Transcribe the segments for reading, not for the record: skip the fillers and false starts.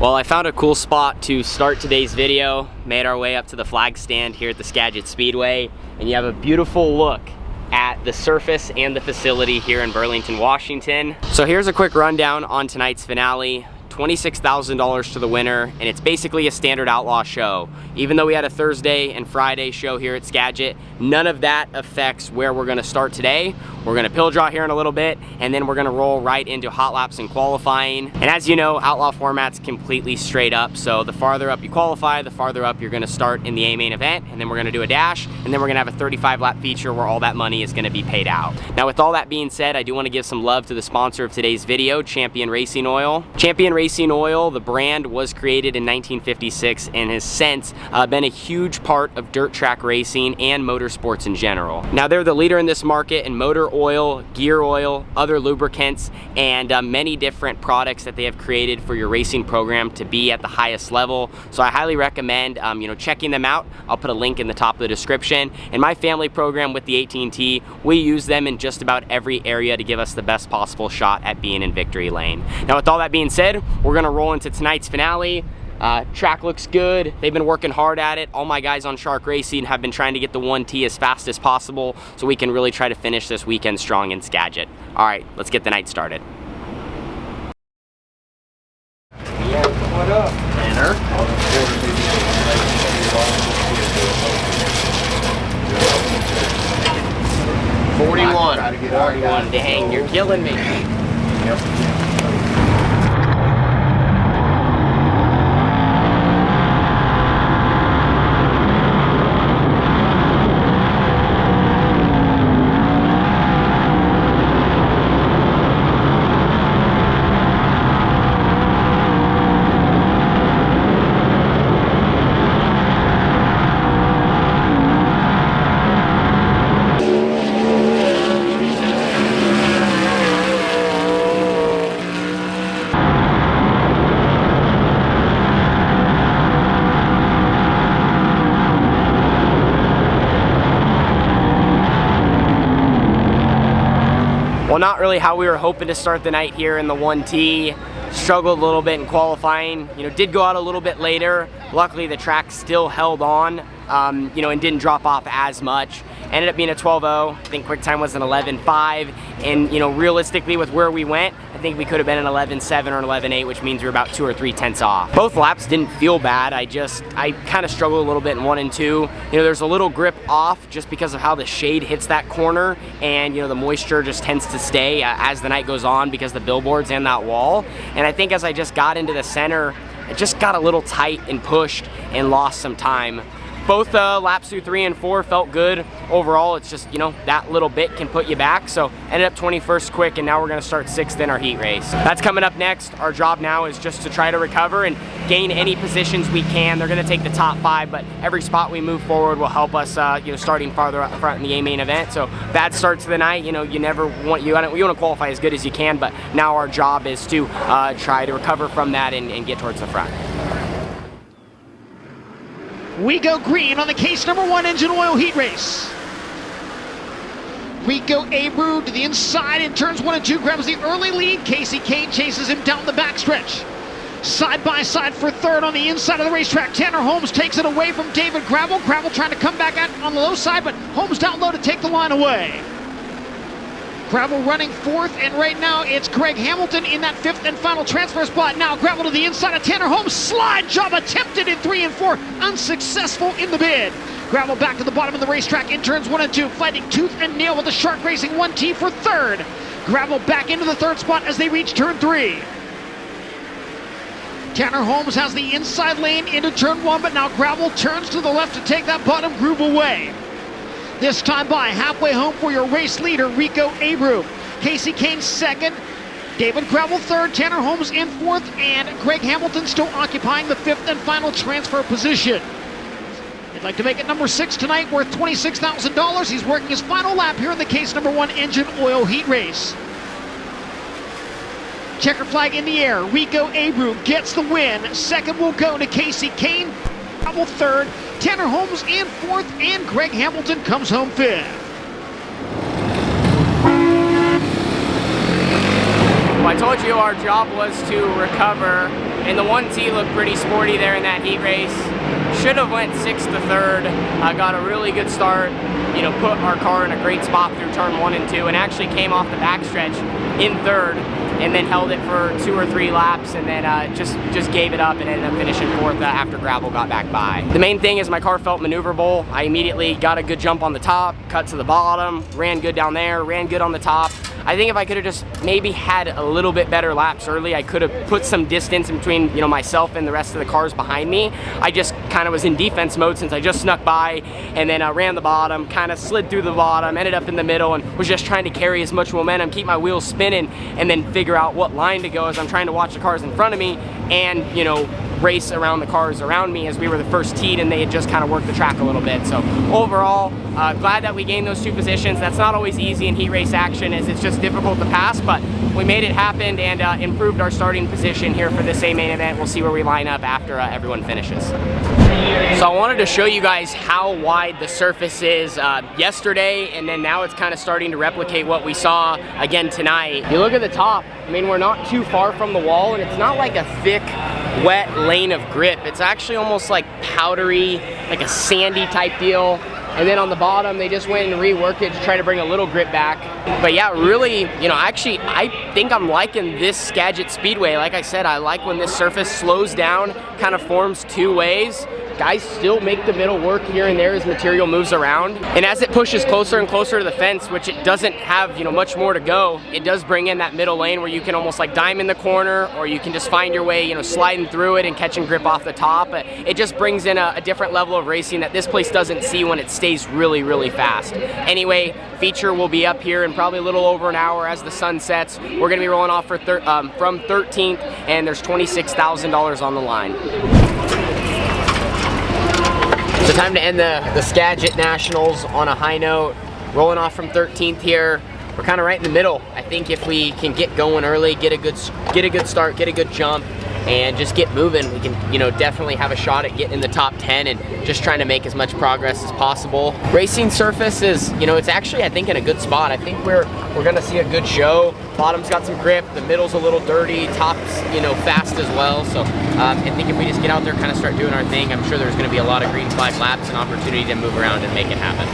Well, I found a cool spot to start today's video. Made our way up to the flag stand here at the Skagit Speedway, and you have a beautiful look at the surface and the facility here in Burlington, Washington. So here's a quick rundown on tonight's finale. $26,000 to the winner, and it's basically a standard Outlaw show. Even though we had a Thursday and Friday show here at Skagit, none of that affects where we're gonna start today. We're gonna pill draw here in a little bit, and then we're gonna roll right into hot laps and qualifying. And as you know, Outlaw format's completely straight up, so the farther up you qualify, the farther up you're gonna start in the A main event, and then we're gonna do a dash, and then we're gonna have a 35 lap feature where all that money is gonna be paid out. Now with all that being said, I do wanna give some love to the sponsor of today's video, Champion Racing Oil. Champion Racing Oil, the brand was created in 1956 and has since been a huge part of dirt track racing and motorsports in general. Now they're the leader in this market in motor oil, gear oil, other lubricants, and many different products that they have created for your racing program to be at the highest level. So I highly recommend checking them out. I'll put a link in the top of the description. In my family program with the AT&T, we use them in just about every area to give us the best possible shot at being in victory lane. Now with all that being said, we're gonna roll into tonight's finale. Track looks good. They've been working hard at it. All my guys on Shark Racing have been trying to get the 1T as fast as possible so we can really try to finish this weekend strong in Skagit. All right, let's get the night started. Yeah, what up? Tanner. 41. 41, dang, you're killing me. Yep. Well, not really how we were hoping to start the night here in the 1T. Struggled a little bit in qualifying. Did go out a little bit later. Luckily, the track still held on, and didn't drop off as much. Ended up being a 12.0. I think quick time was an 11.5. And, realistically with where we went, I think we could have been an 11.7 or an 11.8, which means we were about 2 or 3 tenths off. Both laps didn't feel bad. I kind of struggled a little bit in 1 and 2. There's a little grip off just because of how the shade hits that corner, and the moisture just tends to stay as the night goes on because the billboards and that wall. And I think as I just got into the center, it just got a little tight and pushed and lost some time. Both laps through 3 and 4 felt good. Overall, it's just, that little bit can put you back. So ended up 21st quick, and now we're gonna start 6th in our heat race. That's coming up next. Our job now is just to try to recover and gain any positions we can. They're gonna take the top 5, but every spot we move forward will help us, starting farther up front in the A main event. So bad start to the night, you never want, you wanna qualify as good as you can, but now our job is to try to recover from that and get towards the front. We go green on the case number 1 engine oil heat race. We go Abreu to the inside in turns 1 and 2, grabs the early lead. Casey Kane chases him down the backstretch. Side by side for 3rd on the inside of the racetrack. Tanner Holmes takes it away from David Gravel. Gravel trying to come back out on the low side, but Holmes down low to take the line away. Gravel running 4th, and right now it's Greg Hamilton in that 5th and final transfer spot. Now Gravel to the inside of Tanner Holmes. Slide job attempted in 3 and 4, unsuccessful in the bid. Gravel back to the bottom of the racetrack in turns 1 and 2, fighting tooth and nail with the Shark Racing 1T for 3rd. Gravel back into the 3rd spot as they reach turn 3. Tanner Holmes has the inside lane into turn 1, but now Gravel turns to the left to take that bottom groove away. This time by halfway home for your race leader, Rico Abreu. Casey Kane 2nd, David Gravel 3rd, Tanner Holmes in 4th, and Greg Hamilton still occupying the 5th and final transfer position. He'd like to make it number 6 tonight, worth $26,000. He's working his final lap here in the case number 1 engine oil heat race. Checker flag in the air. Rico Abreu gets the win. 2nd will go to Casey Kane. Gravel 3rd. Tanner Holmes in 4th, and Greg Hamilton comes home 5th. Well, I told you our job was to recover and the 1T looked pretty sporty there in that heat race. Should have went 6th to 3rd. Got a really good start, you know, put our car in a great spot through turn 1 and 2, and actually came off the backstretch in 3rd, and then held it for 2 or 3 laps, and then just gave it up and ended up finishing 4th after gravel got back by. The main thing is my car felt maneuverable. I immediately got a good jump on the top, cut to the bottom, ran good down there, ran good on the top. I think if I could have just maybe had a little bit better laps early, I could have put some distance in between, you know, myself and the rest of the cars behind me. I just kind of was in defense mode since I just snuck by, and then I ran the bottom, kind of slid through the bottom, ended up in the middle, and was just trying to carry as much momentum, keep my wheels spinning, and then figure out what line to go as I'm trying to watch the cars in front of me and, you know, race around the cars around me, as we were the first teed and they had just kind of worked the track a little bit. So overall, glad that we gained those 2 positions. That's not always easy in heat race action, as it's just difficult to pass, but we made it happen and improved our starting position here for the same main event. We'll see where we line up after everyone finishes. So I wanted to show you guys how wide the surface is yesterday, and then now it's kind of starting to replicate what we saw again tonight. You look at the top, I mean, we're not too far from the wall, and it's not like a thick, wet lane of grip. It's actually almost like powdery, like a sandy type deal. And then on the bottom, they just went and reworked it to try to bring a little grip back. But yeah, really, you know, actually, I think I'm liking this Skagit Speedway. Like I said, I like when this surface slows down, kind of forms 2 ways. Guys still make the middle work here and there as material moves around. And as it pushes closer and closer to the fence, which it doesn't have, you know, much more to go, it does bring in that middle lane where you can almost like dime in the corner, or you can just find your way, you know, sliding through it and catching grip off the top. It just brings in a different level of racing that this place doesn't see when it stays really, really fast. Anyway, feature will be up here in probably a little over an hour as the sun sets. We're gonna be rolling off for from 13th, and there's $26,000 on the line. So time to end the Skagit Nationals on a high note. Rolling off from 13th here. We're kind of right in the middle. I think if we can get going early, get a good start, get a good jump, and just get moving, we can, you know, definitely have a shot at getting in the top 10 and just trying to make as much progress as possible. Racing surface is, you know, it's actually, I think, in a good spot. I think we're gonna see a good show. Bottom's got some grip, the middle's a little dirty, top's, you know, fast as well. So I think if we just get out there, kind of start doing our thing, I'm sure there's gonna be a lot of green flag laps and opportunity to move around and make it happen.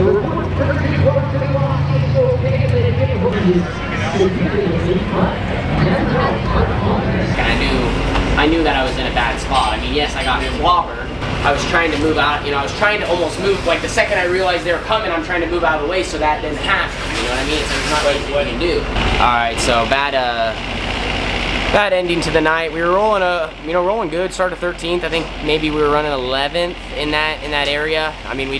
I knew that I was in a bad spot. I mean, yes, I got clobbered. I was trying to move out, you know, I was trying to almost move, like the second I realized they were coming, I'm trying to move out of the way so that didn't happen, you know what I mean? So there's not much you can do. All right, so bad ending to the night. We were rolling rolling good, started 13th. I think maybe we were running 11th in that area. I mean, we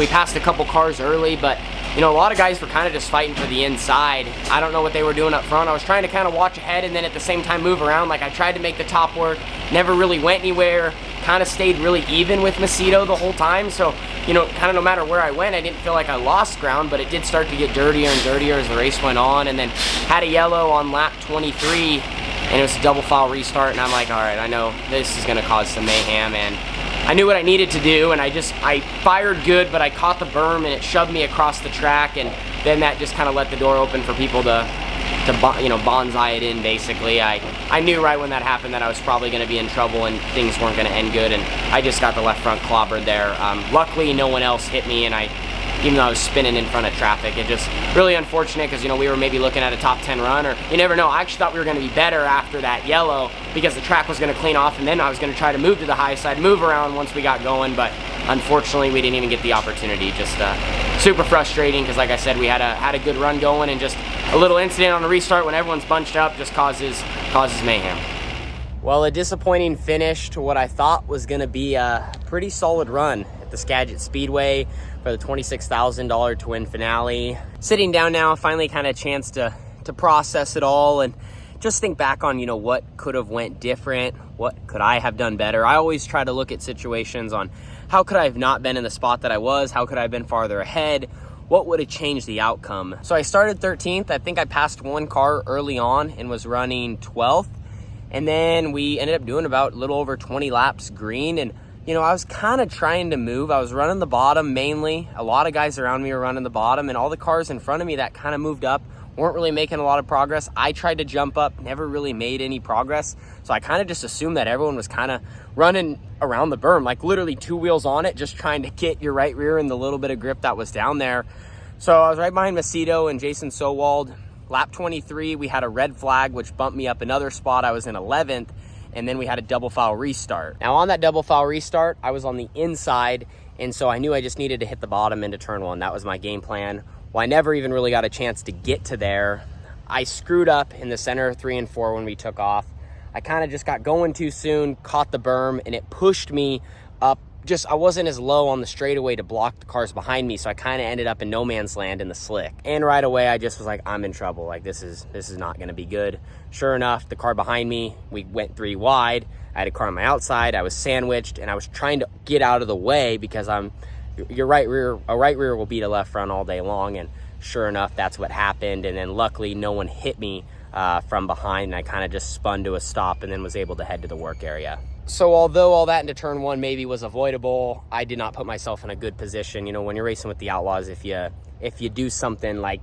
passed a couple cars early, but you know, a lot of guys were kind of just fighting for the inside. I don't know what they were doing up front. I was trying to kind of watch ahead and then at the same time move around. Like I tried to make the top work, never really went anywhere, kind of stayed really even with Macedo the whole time. So, you know, kind of no matter where I went, I didn't feel like I lost ground, but it did start to get dirtier and dirtier as the race went on. And then had a yellow on lap 23 and it was a double foul restart. And I'm like, all right, I know this is gonna cause some mayhem. And I knew what I needed to do, and I fired good, but I caught the berm and it shoved me across the track, and then that just kind of let the door open for people to you know, bonsai it in, basically. I knew right when that happened that I was probably going to be in trouble and things weren't going to end good, and I just got the left front clobbered there. Luckily, no one else hit me, and even though I was spinning in front of traffic, it just really unfortunate because, you know, we were maybe looking at a top 10 run, or you never know. I actually thought we were going to be better after that yellow because the track was going to clean off, and then I was going to try to move to the high side, move around once we got going, but unfortunately we didn't even get the opportunity. Just super frustrating because, like I said, we had a good run going, and just a little incident on the restart when everyone's bunched up just causes mayhem. Well, a disappointing finish to what I thought was going to be a pretty solid run at the Skagit Speedway for the $26,000 to win finale. Sitting down now, finally kind of a chance to process it all and just think back on, you know, what could have went different, what could I have done better. I always try to look at situations on how could I have not been in the spot that I was, how could I have been farther ahead, what would have changed the outcome. So I started 13th. I think I passed one car early on and was running 12th. And then we ended up doing about a little over 20 laps green. And, you know, I was kind of trying to move. I was running the bottom mainly. A lot of guys around me were running the bottom, and all the cars in front of me that kind of moved up weren't really making a lot of progress. I tried to jump up, never really made any progress. So I kind of just assumed that everyone was kind of running around the berm, like literally two wheels on it, just trying to get your right rear in the little bit of grip that was down there. So I was right behind Macedo and Jason Sowald. Lap 23, we had a red flag, which bumped me up another spot. I was in 11th, and then we had a double foul restart. Now on that double foul restart, I was on the inside, and so I knew I just needed to hit the bottom into turn one. That was my game plan. Well, I never even really got a chance to get to there. I screwed up in the center of 3 and 4 when we took off. I kind of just got going too soon, caught the berm, and it pushed me up. I wasn't as low on the straightaway to block the cars behind me, so I kind of ended up in no man's land in the slick. And right away, I just was like, I'm in trouble. Like, this is not going to be good. Sure enough, the car behind me, we went 3 wide. I had a car on my outside. I was sandwiched, and I was trying to get out of the way because a right rear will beat a left front all day long. And sure enough, that's what happened. And then luckily, no one hit me from behind, and I kind of just spun to a stop and then was able to head to the work area. So although all that into turn one maybe was avoidable, I did not put myself in a good position. You know, when you're racing with the Outlaws, if you do something like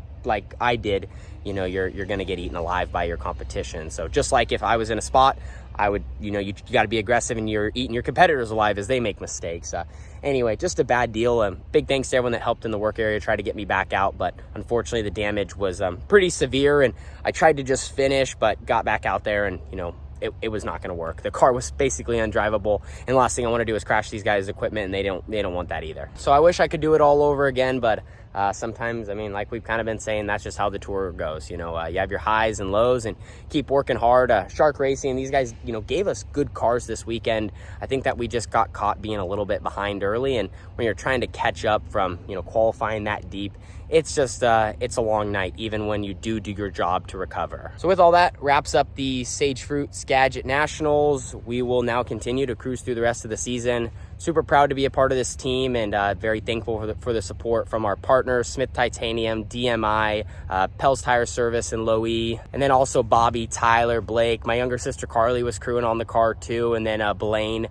I did, you know, you're going to get eaten alive by your competition. So just like if I was in a spot, I would, you know, you got to be aggressive and you're eating your competitors alive as they make mistakes. Anyway, just a bad deal. Big thanks to everyone that helped in the work area, try to get me back out. But unfortunately, the damage was pretty severe, and I tried to just finish, but got back out there, and, you know, it was not going to work. The car was basically undrivable, and the last thing I want to do is crash these guys' equipment, and they don't want that either. So I wish I could do it all over again, but sometimes, I mean, like we've kind of been saying, that's just how the tour goes. You know, you have your highs and lows, and keep working hard. Shark Racing, these guys, you know, gave us good cars this weekend. I think that we just got caught being a little bit behind early, and when you're trying to catch up from, you know, qualifying that deep, it's just, it's a long night, even when you do your job to recover. So with all that, wraps up the Sage Fruit Skagit Nationals. We will now continue to cruise through the rest of the season. Super proud to be a part of this team, and very thankful for the support from our partners, Smith Titanium, DMI, Pels Tire Service in Loe, and then also Bobby, Tyler, Blake. My younger sister Carly was crewing on the car too, and then Blaine.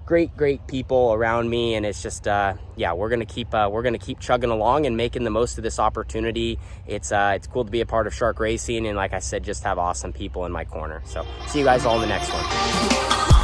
Great people around me, and it's just yeah, we're gonna keep chugging along and making the most of this opportunity. It's cool to be a part of Shark Racing, and like I said, just have awesome people in my corner. So see you guys all in the next one.